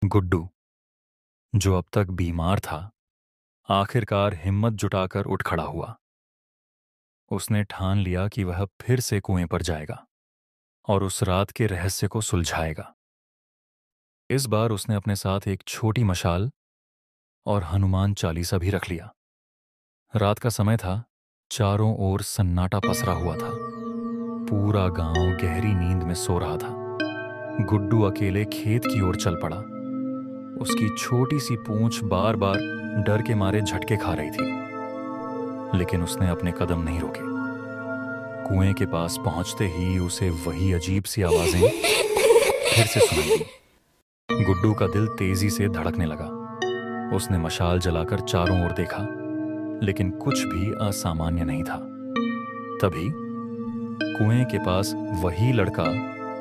गुड्डू, जो अब तक बीमार था, आखिरकार हिम्मत जुटाकर उठ खड़ा हुआ। उसने ठान लिया कि वह फिर से कुएं पर जाएगा और उस रात के रहस्य को सुलझाएगा। इस बार उसने अपने साथ एक छोटी मशाल और हनुमान चालीसा भी रख लिया। रात का समय था। चारों ओर सन्नाटा पसरा हुआ था। पूरा गांव गहरी नींद में सो रहा था। गुड्डू अकेले खेत की ओर चल पड़ा। उसकी छोटी सी पूंछ बार बार डर के मारे झटके खा रही थी, लेकिन उसने अपने कदम नहीं रोके। कुएं के पास पहुंचते ही उसे वही अजीब सी आवाजें फिर से सुनाई दी। गुड्डू का दिल तेजी से धड़कने लगा। उसने मशाल जलाकर चारों ओर देखा, लेकिन कुछ भी असामान्य नहीं था। तभी कुएं के पास वही लड़का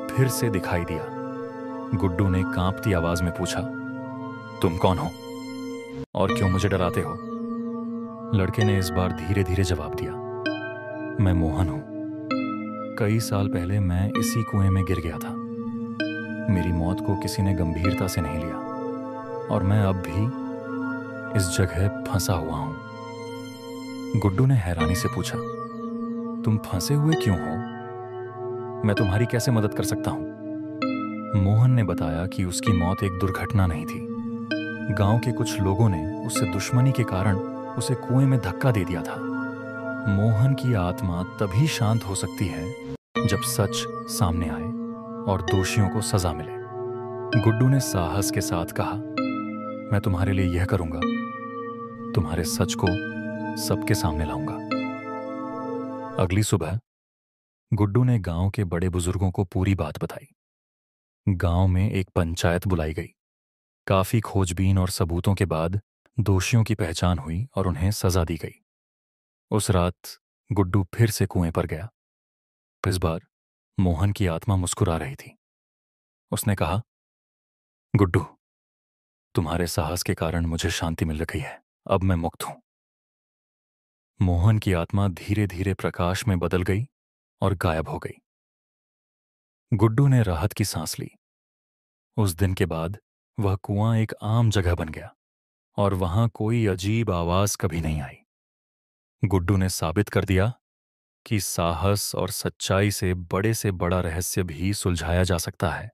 फिर से दिखाई दिया। गुड्डू ने कांपती आवाज में पूछा, तुम कौन हो और क्यों मुझे डराते हो? लड़के ने इस बार धीरे धीरे जवाब दिया, मैं मोहन हूं। कई साल पहले मैं इसी कुएं में गिर गया था। मेरी मौत को किसी ने गंभीरता से नहीं लिया और मैं अब भी इस जगह फंसा हुआ हूं। गुड्डू ने हैरानी से पूछा, तुम फंसे हुए क्यों हो? मैं तुम्हारी कैसे मदद कर सकता हूं? मोहन ने बताया कि उसकी मौत एक दुर्घटना नहीं थी। गांव के कुछ लोगों ने उससे दुश्मनी के कारण उसे कुएं में धक्का दे दिया था। मोहन की आत्मा तभी शांत हो सकती है जब सच सामने आए और दोषियों को सजा मिले। गुड्डू ने साहस के साथ कहा, मैं तुम्हारे लिए यह करूंगा, तुम्हारे सच को सबके सामने लाऊंगा। अगली सुबह गुड्डू ने गांव के बड़े बुजुर्गों को पूरी बात बताई। गांव में एक पंचायत बुलाई गई। काफी खोजबीन और सबूतों के बाद दोषियों की पहचान हुई और उन्हें सजा दी गई। उस रात गुड्डू फिर से कुएं पर गया। इस बार मोहन की आत्मा मुस्कुरा रही थी। उसने कहा, गुड्डू, तुम्हारे साहस के कारण मुझे शांति मिल रही है। अब मैं मुक्त हूं। मोहन की आत्मा धीरे धीरे प्रकाश में बदल गई और गायब हो गई। गुड्डू ने राहत की सांस ली। उस दिन के बाद वह कुआं एक आम जगह बन गया और वहां कोई अजीब आवाज कभी नहीं आई। गुड्डू ने साबित कर दिया कि साहस और सच्चाई से बड़ा रहस्य भी सुलझाया जा सकता है।